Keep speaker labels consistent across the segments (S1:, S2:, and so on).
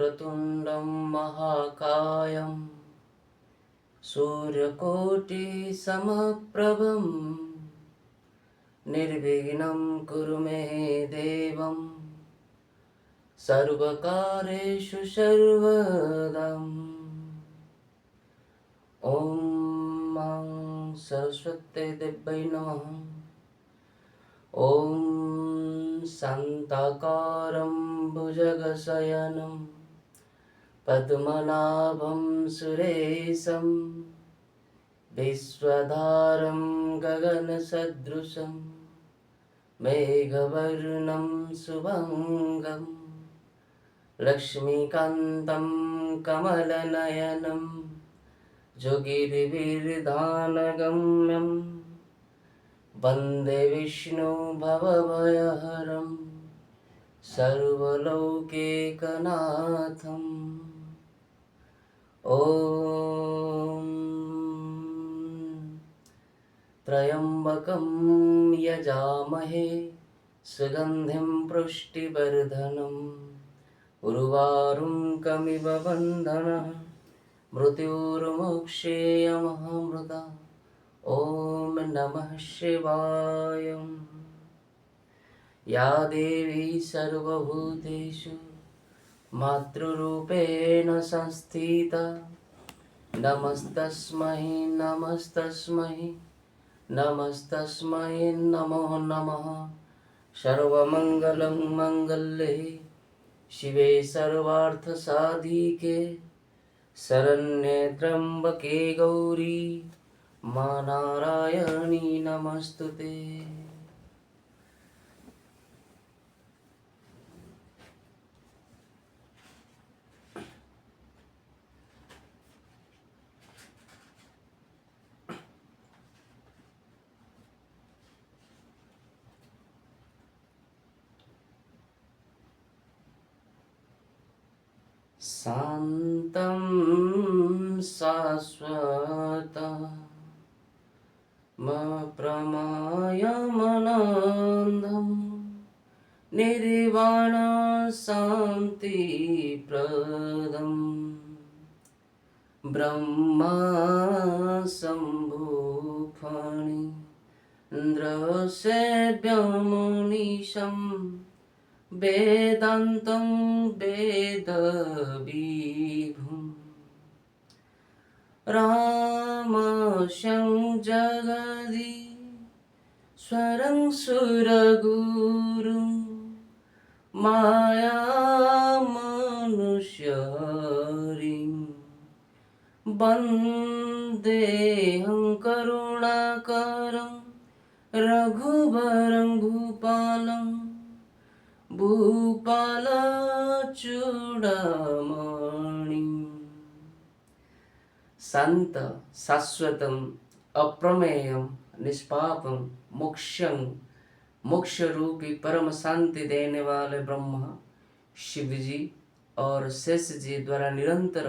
S1: वक्रतुण्डं महाकायं सूर्यकोटिसमप्रभं निर्विघ्नं कुरु मे देवं सर्वकार्येषु सर्वदा। ॐ मां सरस्वती देव्यै नमः। ॐ शान्ताकारं भुजगशयनं पद्मनाभं सुरेशं विश्वधारं गगनसदृशं मेघवर्णं शुभङ्गं लक्ष्मीकान्तं कमलनयनं योगिभिर्ध्यानगम्यं वन्दे विष्णु भवभयहरं सर्वलौकिकनाथम्। ॐ त्र्यम्बकं यजामहे सुगन्धिं पुष्टिवर्धनम् उर्वारुं कमिव बन्धनः मृत्युर्मुक्षेयमहामृता। ॐ नमः शिवाय। या देवी सर्वभूतेषु मातृरूपेण संस्थिता नमस्तस्मै नमस्तस्मै नमस्तस्मै नमो नमः। सर्वमङ्गलं मङ्गल्ये शिवे सर्वार्थसाधिके शरण्ये त्र्यम्बके गौरी मा नारायणी नमस्तुते। शान्तं शाश्वतमप्रमायमनन्दं निर्वाणशान्तिप्रदं ब्रह्मशम्भुफणीन्द्रसेव्यमुनीशं वेदान्तं वेदविभुं रामशं जगदीश्वरं सुरगुरुं मायामनुष्यहरिं वन्देऽहं करुणाकरं रघुवरं भूपालं भूपालचूडामणि। शांत शाश्वतम अप्रमेयम निष्पापम मोक्षं मोक्ष रूपी परम शांति देने वाले ब्रह्मा शिव जी और शेष जी द्वारा निरंतर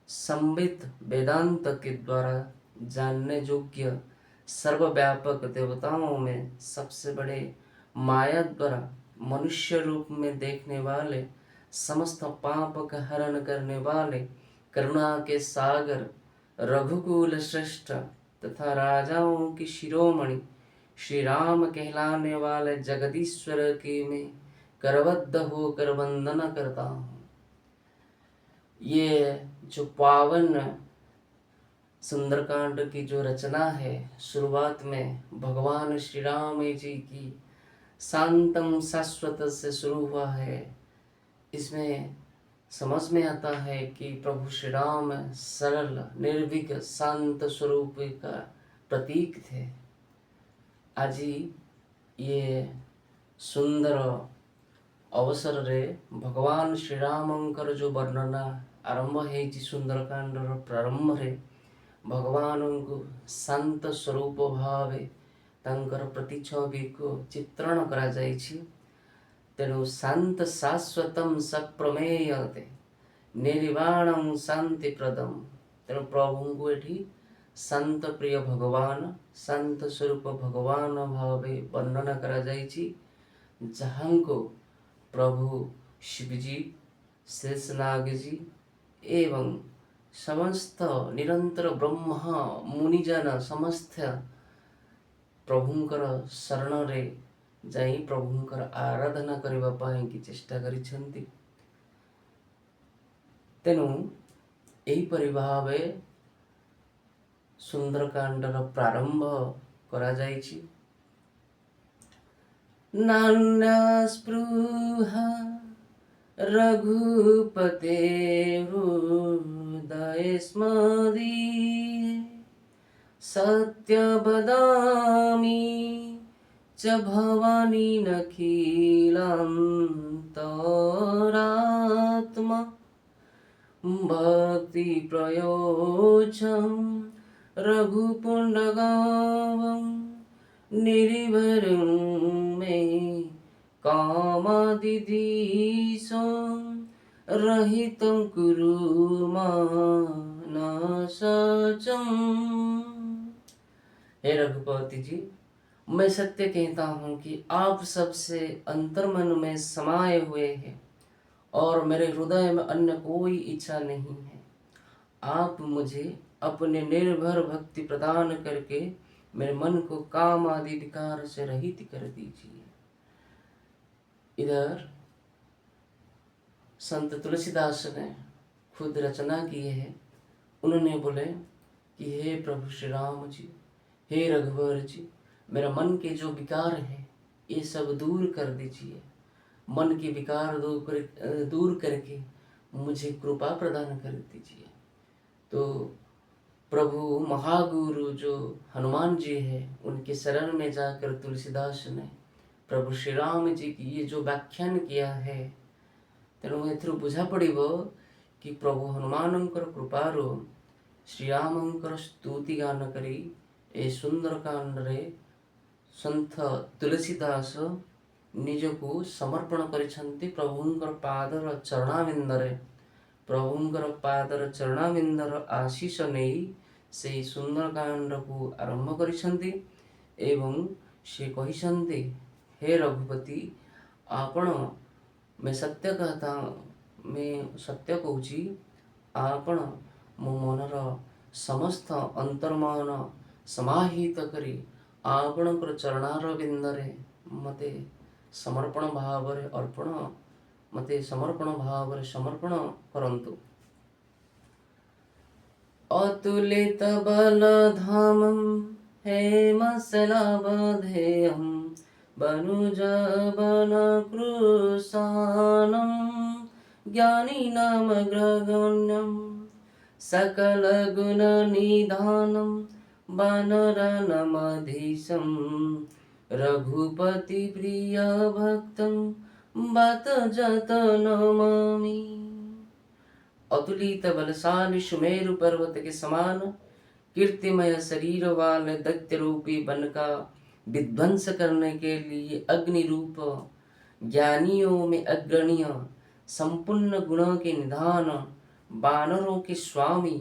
S1: संबित वेदांत के द्वारा जानने योग्य सर्वव्यापक देवताओं में सबसे बड़े माया द्वारा मनुष्य रूप में देखने वाले समस्त पाप का हरण करने वाले करुणा के सागर रघुकुल श्रेष्ठ तथा राजाओं की शिरोमणि श्री राम कहलाने वाले जगदीश्वर की मैं करबद्ध होकर वंदना करता हूँ। ये जो पावन सुंदरकांड की जो रचना है, शुरुआत में भगवान श्री राम जी की शांतम शाश्वत से शुरू हुआ है। इसमें समझ में आता है कि प्रभु श्री राम सरल निर्भीक शांत स्वरूप का प्रतीक थे। आज ये सुंदर अवसर रे भगवान श्री रामंकर जो वर्णना आरंभ है सुंदरकांड प्रारंभ रे भगवान को शांत स्वरूप भावे तांकर प्रतिछवि को चित्रण करा जाइछि। तेणु शांत शाश्वतम सप्रमेयते निर्वाणं शांतिप्रदम। तेणु प्रभु को एठी शांत प्रिय भगवान शांत स्वरूप भगवान भावे वर्णना करा जाइछि, जहां को प्रभु शिवजी शेषनाग जी एवं समस्त निरंतर ब्रह्मा मुनिजन समस्त प्रभुंकर शरण रे जाई प्रभुंकर आराधना करबा पाई कि चेष्टा करिसेंती। तेणु एहीपरि भावे सुंदरकांडर प्रारंभ करा जाइछि। नान्यस्पृहा रघुपते हृदये स्मदीये सत्यवदामि च भवानी नखिलान्तरात्मा भक्ति प्रयोजं रघुपुण्डगावं निर्भरं मे कामादिदीशं रहितं कुरु मानसचं। हे रघुपति जी, मैं सत्य कहता हूँ कि आप सबसे अंतर्मन में समाये हुए हैं और मेरे हृदय में अन्य कोई इच्छा नहीं है। आप मुझे अपने निर्भर भक्ति प्रदान करके मेरे मन को काम आदि विकार से रहित कर दीजिए। इधर संत तुलसीदास ने खुद रचना की है। उन्होंने बोले कि हे प्रभु श्री राम जी, हे रघुवर जी, मेरा मन के जो विकार है ये सब दूर कर दीजिए। मन के विकार दूर करके मुझे कृपा प्रदान कर दीजिए। तो प्रभु महागुरु जो हनुमान जी है उनके शरण में जाकर तुलसीदास ने प्रभु श्री राम जी की ये जो व्याख्यान किया है, तेणु एथुरु बुझा पड़िबो कि प्रभु हनुमानंकर कृपारो श्रीरामंकर स्तुति गान करी ए सुंदरकांड रे संत तुलसीदास निजको समर्पण करिसंती प्रभुंकर पादर चरणाविंदरे। प्रभुंकर पादर चरणाविंदर आशीष नहीं से सुंदरकांड को आरंभ करिसंती एवं से कहिसंती, हे रघुपति, आपण मैं सत्य कहता, मैं सत्य कहूची, आपण मो मनर समस्त अंतर्मन समाहित करी आपणकर चरणार बिंदरे मते समर्पण भाव अर्पण मते समर्पण भाव समर्पण करंतु। अतुलित बलधामं हेमशलावधेयं वनुजवनकृशानं ज्ञानिनामग्रगण्यं सकलगुणनिधानं वानराणामधीशं रघुपति प्रिय भक्तं बत जत नमामि। अतुलित बलशाली सुमेरु पर्वत के समान कीर्तिमय शरीर वाले दैत्य रूपी वन का विध्वंस करने के लिए अग्नि रूप ज्ञानियों में अग्रणीय संपूर्ण गुणों के निधान वानरों के स्वामी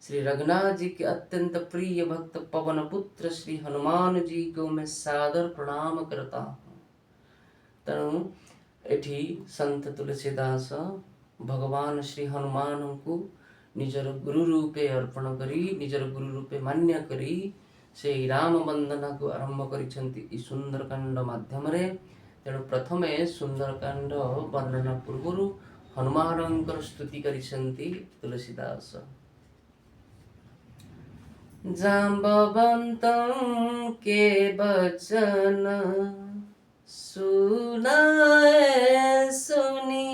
S1: श्री रघुनाथ जी के अत्यंत प्रिय भक्त पवन पुत्र श्री हनुमान जी को मैं सादर प्रणाम करता हूँ। तेणु एठी संत तुलसीदास भगवान श्री हनुमान को निजर गुरु रूपे अर्पण करी निजर गुरु रूपे मान्य करी से राम वंदना को आरंभ करिसेंती सुंदरकांड माध्यम रे। तेणु प्रथमे सुंदरकांड वर्णना पूर्व हनुमानंकर स्तुति करिसेंती तुलसीदास। जाम्बवंतं के बचन सुनाए सुनी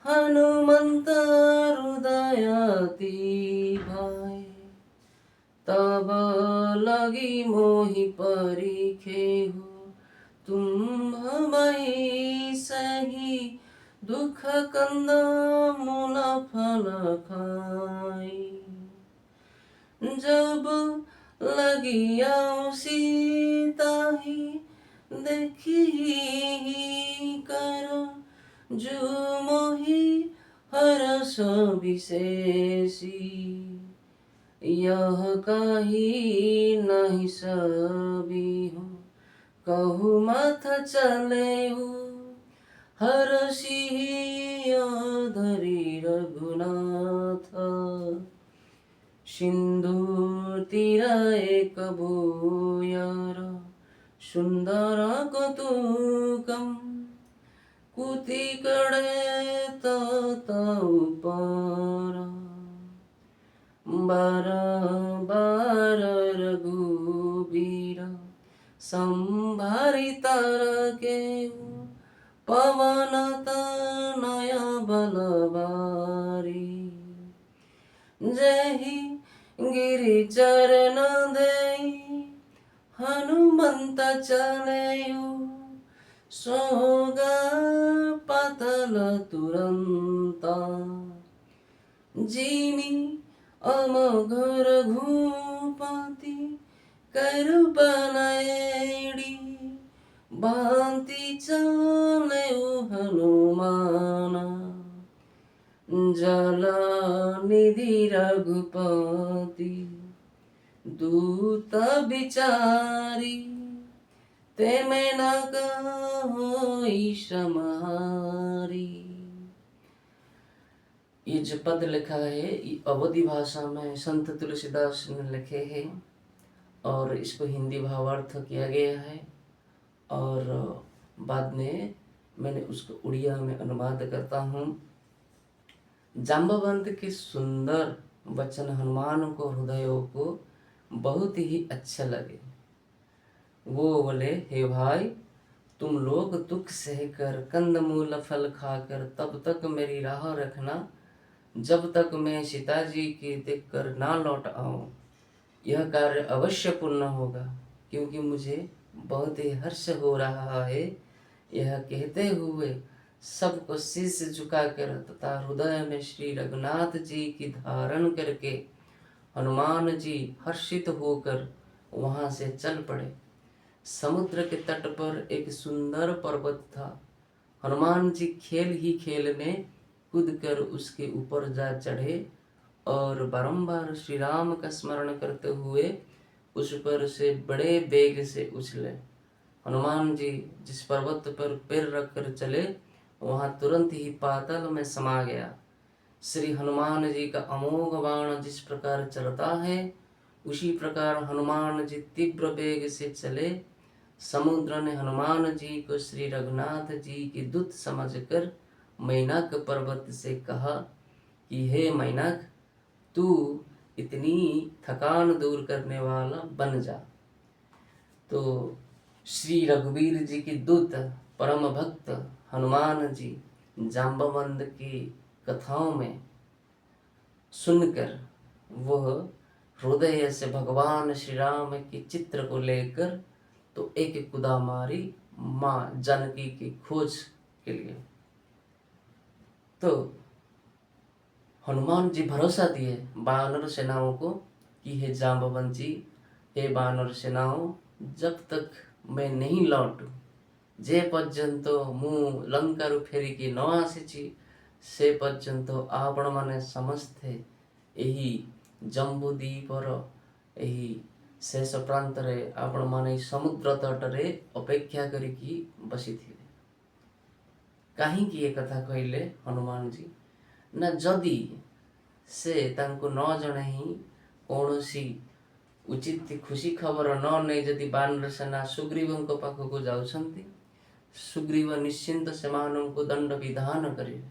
S1: हनुमंत हृदयति भाई तब लगी मोहि परिखे हो तुम भई सही दुख कंद मूल फल खाई। जब लगी सीता ही देखी कर जो मोहि हरस विशेषी यह कही नहीं सभी हो कहु मथ चले हरसी धरी रघुनाथ, सिंधु तीर एक भूयर सुंदर कौतुकम, कुति कड़े तपर बार बार रघुबीर संभारी के पवन तनय बलवारी, जही गिरि चरण देई हनुमंत चलेयु, सोगा पातल तुरंता, जिमी अमोघ रघुपति करुपनयेड़ी, भांति चलेयु हनुमाना, जल निधि रघुपति दूत बिचारी, ते में न होई समारी। ये जो पद लिखा है ये अवधी भाषा में संत तुलसीदास ने लिखे हैं और इसको हिंदी भावार्थ किया गया है और बाद में मैंने उसको उड़िया में अनुवाद करता हूँ। जाम्बवंत के सुंदर वचन हनुमान को हृदयों को बहुत ही अच्छा लगे। वो बोले, हे भाई, तुम लोग दुख सहकर कंदमूल फल खाकर तब तक मेरी राह रखना जब तक मैं सीता जी की देखकर ना लौट आऊं। यह कार्य अवश्य पूर्ण होगा, क्योंकि मुझे बहुत ही हर्ष हो रहा है। यह कहते हुए सबको शीश झुकाकर तथा हृदय में श्री रघुनाथ जी की धारण करके हनुमान जी हर्षित होकर वहां से चल पड़े। समुद्र के तट पर एक सुंदर पर्वत था। हनुमान जी खेल ही खेल में कूदकर उसके ऊपर जा चढ़े और बारंबार श्री राम का स्मरण करते हुए उस पर से बड़े वेग से उछले। हनुमान जी जिस पर्वत पर पैर रखकर चले वहां तुरंत ही पाताल में समा गया। श्री हनुमान जी का अमोघ बाण जिस प्रकार चलता है उसी प्रकार हनुमान जी तीव्र वेग से चले। समुद्र ने हनुमान जी को श्री रघुनाथ जी के दूत समझकर मैनाक पर्वत से कहा कि हे मैनाक, तू इतनी थकान दूर करने वाला बन जा। तो श्री रघुवीर जी के दूत परम भक्त हनुमान जी जाम्बवंत की कथाओं में सुनकर वह हृदय से भगवान श्री राम के चित्र को लेकर तो एक कुदा मारी माँ जानकी की खोज के लिए। तो हनुमान जी भरोसा दिए वानर सेनाओं को कि हे जाम्बवंत जी, हे वानर सेनाओं, जब तक मैं नहीं लौटू जे पर्यंत मु लंकारु फेरिकी न आसीची से पर्यंत आपण माने समस्ते एही जम्बूद्वीपर एही शेष प्रांत रे आपण माने समुद्र तटरे अपेक्षा करिकी बसिथिले। काहींकि ये कथा कहले हनुमान जी ना, जदि से तांको न जणही कौनसी उचित खुशी खबर न नहीं जदि बानर सेना सुग्रीवଙ୍କ पाखକୁ ଯାଉଛନ୍ତି सुग्रीव निश्चिंत ସେମାନଙ୍କୁ दंड विधान करिवे।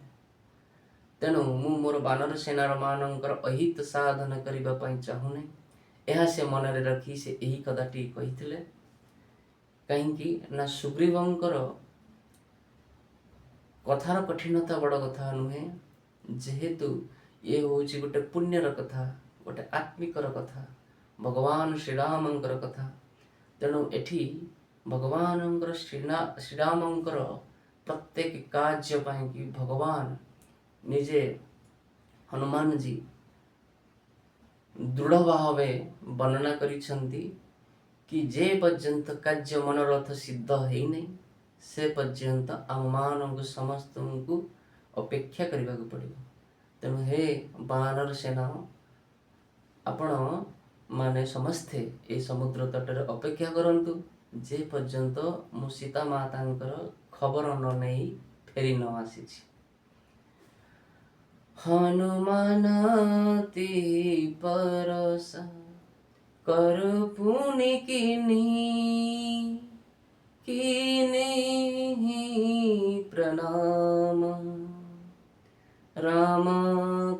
S1: तेणु मु मोर बानर सेनार मानकर अहित साधन करिबा पई चाहुने। ଏହା ସେ ମନରେ ରଖି ସେ ଏହି କଥାଟି କହିଥିଲେ। କାହିଁକି ନା ସୁଗ୍ରୀବଙ୍କର कथार कठिनता बड़ कथा नुहे, जेहेतु ये होची गोटे पुण्यर कथा, गोटे आत्मिकर कथा, भगवान श्रीरामंकर कथा। तेणु एठी भगवान श्रीरामंकर प्रत्येक कार्य पाई कि भगवान निजे हनुमान जी दृढ़ भावे वर्णना करिछंती कि जे पर्यंत कार्य मनोरथ सिद्ध है नहीं से पर्यंत आम मान समस्त को अपेक्षा करने को पड़ो। तेणु हे बानर सेना, आपण माने समस्ते ए समुद्र तटर अपेक्षा करंतु जे पर्यंत मु सीता मातांकर खबर न नहीं फेरी न आसी। हनुमानति परसा कर पुनि कीनी प्रणाम। राम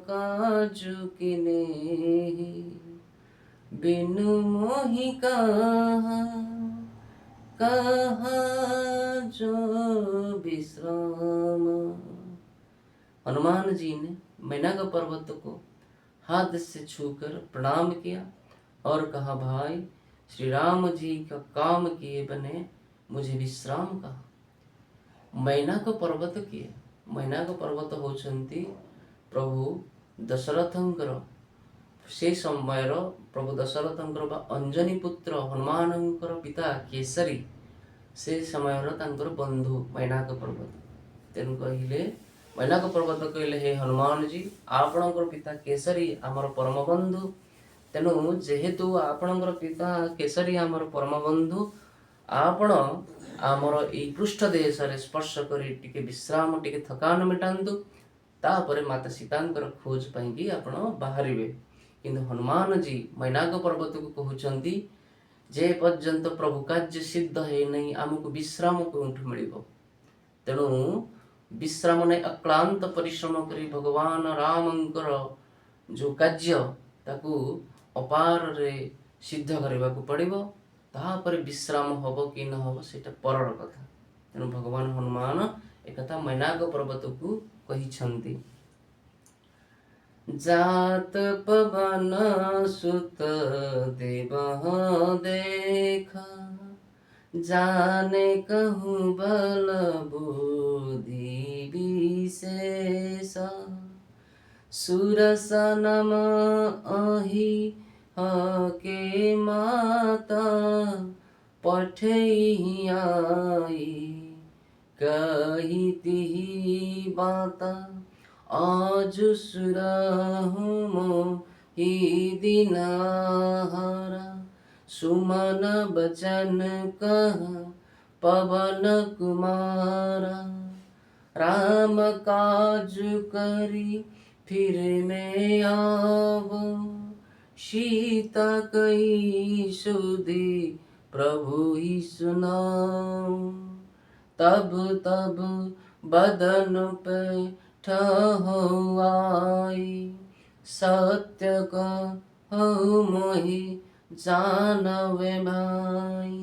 S1: काजु कीन्ही बिनु मोहि कहा जो विश्राम। हनुमान जी ने मैनाक पर्वत को हाथ से छूकर प्रणाम किया और कहा, भाई श्री राम जी का काम किए बने मुझे विश्राम कहा। मैनाक पर्वत किए, मैनाक पर्वत होचंती प्रभु दशरथंकर से समयर प्रभु दशरथंकर बा अंजनी पुत्र हनुमानंकर पिता केसरी से समयर तांकर बंधु मैनाक पर्वत। तेणु कहिले मैनाक पर्वत कहले, हे हनुमान जी आपणकर पिता केसरी आमर परम बंधु। तेणु जेहेतु आपणकर पिता केसरी आमर परम बंधु, आपण आमर एई पृष्ठ देश रे स्पर्श करी टिके विश्राम टिके थकान मिटांतु, तापरे माता सीतांकर खोज पाइकी आपण बाहरिबे। किंतु हनुमान जी मैनाक पर्वत को कहउचंती जे पर्यंत प्रभु कार्य सिद्ध है नहीं आमको विश्राम कोठु मिलिबो। तेणु विश्राम ने अक्लांत परिश्रम करी भगवान रामंकर जो कार्य ताकू अपार रे सिद्ध करबाकू पड़िबो। तापरे विश्राम हबो कि न हबो सेटा परर कथा। तेणु भगवान हनुमान एकथा मैनाक पर्वत को कहिछंती। जात पवन सुत देवहु देखा जाने कहूँ बल बुद्धि विशेष सुरस नम अहि के माता पठई आई कही तिही बाता आज सुरहु मोहि दीनहारा सुमन बचन कह पवन कुमारा राम काज करी फिर मैं आवो सीता कही सुधी प्रभु ही सुनाओ तब तब बदन पे ठहु आई सत्य कहु मोहि जानवे भाई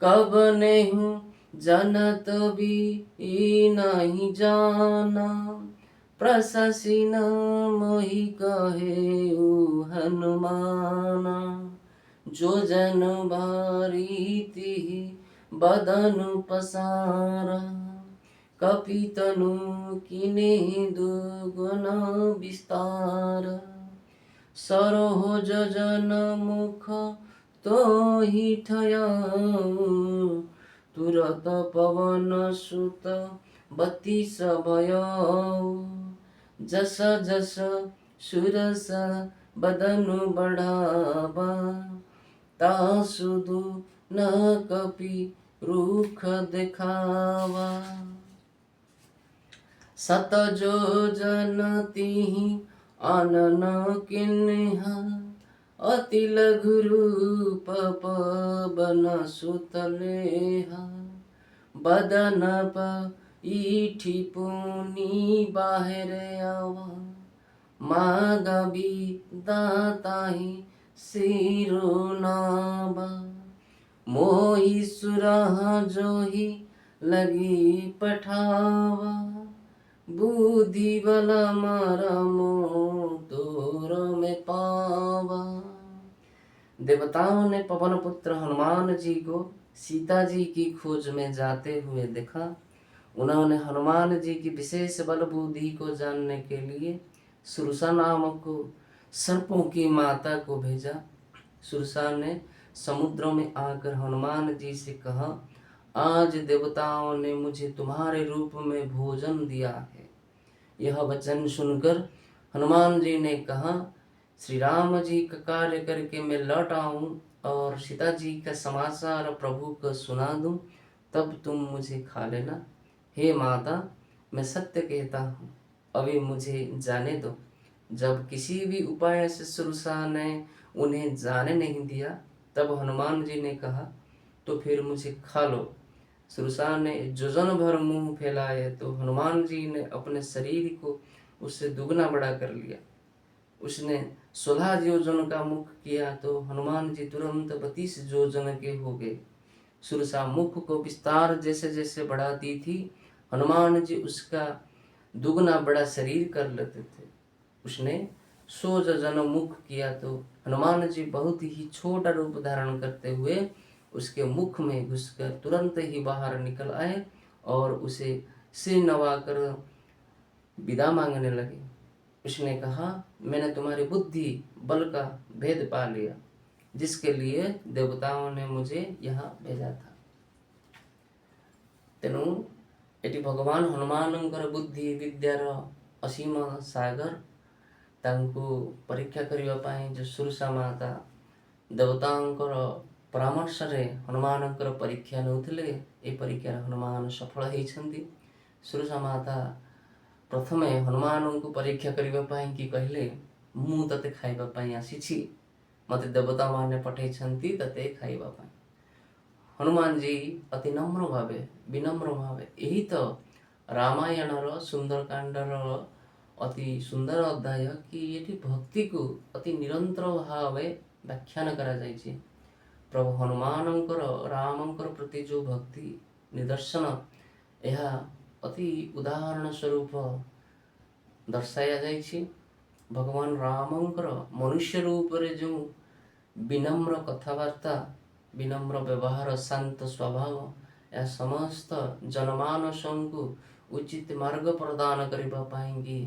S1: कब नेहु जनत भी नहीं जाना प्रशसिन मोहि कहे हनुमाना जो जन भारी तिहि बदन पसारा कपितनु किने दुगुण विस्तार सरोज जन मुख तो ही ठयाऊ तुरत पवन सुत बत्तीस भयाऊ जस जस सुरस बदनु बढ़ावा तासुदु न कपि रूख दिखावा सत जो जन तिहि आनन किन्हा अति लघु रूप पवन सुत लेहा बदन ईठी पुनि बाहर आवा मागबी दाताहि सिरो नाबा मोहि सुरह जोहि लगी पठावा बुद्धि बल मरमो तोर में पावा। देवताओं ने पवन पुत्र हनुमान जी को सीता जी की खोज में जाते हुए देखा। उन्होंने हनुमान जी की विशेष बल बुद्धि को जानने के लिए सुरसा नामक सर्पों की माता को भेजा। सुरसा ने समुद्र में आकर हनुमान जी से कहा, आज देवताओं ने मुझे तुम्हारे रूप में भोजन दिया है। यह वचन सुनकर हनुमान जी ने कहा, श्री राम जी का कार्य करके मैं लौट आऊं और सीता जी का समाचार प्रभु को सुना दूं, तब तुम मुझे खा लेना। हे माता, मैं सत्य कहता हूँ अभी मुझे जाने दो। जब किसी भी उपाय से सुरसा ने उन्हें जाने नहीं दिया, तब हनुमान जी ने कहा, तो फिर मुझे खा लो। सुरसा ने योजन भर मुंह फैलाए तो हनुमान जी ने अपने शरीर को उससे दुगना बड़ा कर लिया। उसने 16 योजन का मुख किया तो हनुमान जी तुरंत 32 योजन के हो गए। सुरसा मुख को विस्तार जैसे जैसे बढ़ाती थी, हनुमान जी उसका दुगना बड़ा शरीर कर लेते थे। उसने 100 योजन मुख किया तो हनुमान जी बहुत ही छोटा रूप धारण करते हुए उसके मुख में घुसकर तुरंत ही बाहर निकल आए और उसे सिर नवाकर विदा मांगने लगे। उसने कहा, मैंने तुम्हारी बुद्धि बल का भेद पा लिया, जिसके लिए देवताओं ने मुझे यहाँ भेजा था। तेणु एटी भगवान हनुमानंकर बुद्धि विद्यार असीम सागर तांको परीक्षा करिवा पाई जो सुरसा माता देवतांकर परामर्श रे हनुमानंकर परीक्षा नउथिले। ए परीक्षा हनुमान सफल होइछन्ति। सुरसा माता प्रथमे हनुमान को परीक्षा करिवा पाई कि कहले, मु तते खाइबा पाई आसीछि, मते देवता माने पठेइछन्ति तते खाइबा पाई। हनुमान जी अति नम्र भावे विनम्र भावे यही तो रामायणर सुंदरकांडर अति सुंदर अध्याय कि ये भक्ति को अति निरंतर भावे व्याख्यान करा जाइछि। प्रभु हनुमानंकर रामंकर प्रति जो भक्ति निदर्शन यह अति उदाहरण स्वरूप दर्शाया जाइछि। भगवान रामंकर मनुष्य रूप रे जो विनम्र कथबार्ता विनम्र व्यवहार शांत स्वभाव या समस्त जनमानसं को उचित मार्ग प्रदान करिबा पाएंगी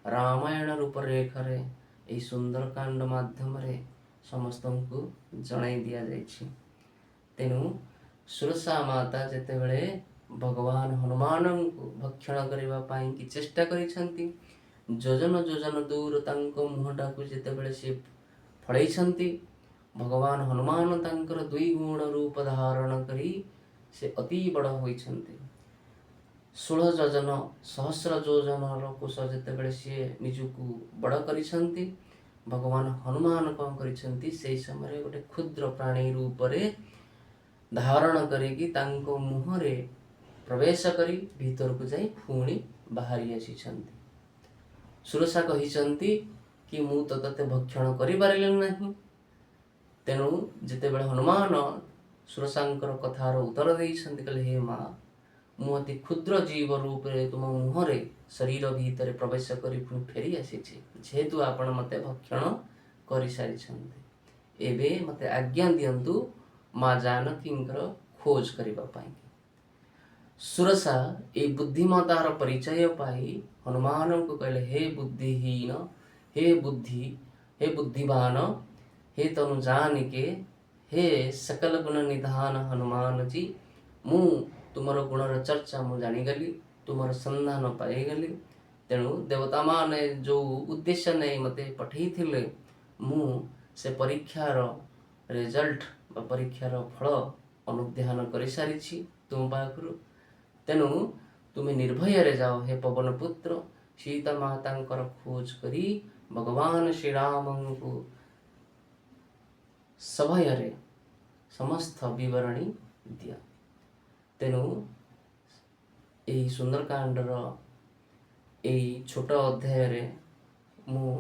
S1: रामायण रूपरेख रे एई सुंदरकांड माध्यम रे समस्त को जणाई दिया जाइछि। तेनु सुरसा माता जेतेबेले भगवान हनुमान को भक्षण करिबा पाएंगी चेष्टा करिसंती, योजन योजन दूर तांको मुहटा को जेतेबेले से फड़ेइसंती, भगवान हनुमान तांकर 2 गुण रूप धारण करी से अति बड़ होइछन्ति। 16 योजन सहस्र योजन कोश जेतेबेले से निजुकु बड़ करिसंती, भगवान हनुमान कौन करिसंती से समय गोटे क्षुद्र प्राणी रूप रे धारण करिकी तांको मुहरे प्रवेश करी भीतर को जाई पुणी बाहरी आसीछन्ति। सुरसा कहिसंती कि मु तो तते भक्षण करि पारिले नाही। तेणु जितेबेले हनुमान सुरसांकर कथार उत्तर देइछन्ति कहले, हे माँ, मु अति क्षुद्र जीव रूप रे तुम मुहरे शरीर भीतर प्रवेश करी पुणी फेरी आसीछि, जेहेतु आपण मते भक्षण करि सारिछन्ति, एबे मते आज्ञा दियंतु माँ जानकींकर खोज करिबा पाई। सुरसा ए बुद्धिमतार परिचय पाई हनुमान को कहले, हे बुद्धिहीन, हे बुद्धिवान, हे तनु जानिके, हे सकल गुण निधान हनुमान जी, मु तुमर गुणर चर्चा मु जानिगली, तुमर संधान पाइगली। तेणु देवता माने जो उद्देश्य नहीं मते पठेई थिले, मु से परीक्षार रिजल्ट बा परीक्षार फल अनुध्यान करि सारिछि तुम पाखरु। तेणु तुम्हें निर्भय रे जाओ हे पवन पुत्र, सीता मातांकर खोज करी भगवान श्री राम को सभय रे समस्त विवरणी दिया। तेणु यही सुंदरकांडर यही छोट अध्याय रे मु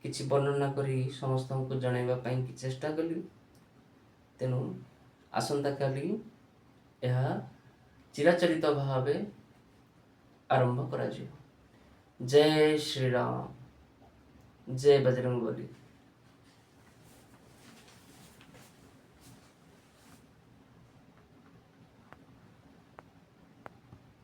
S1: किछि वर्णना करी समस्त को जणाइबा पाई कि चेष्टा कली। तेणु आसंता काली यह चिराचरित भावे आरंभ करा जिवो। जय श्री राम, जय बजरंगबली।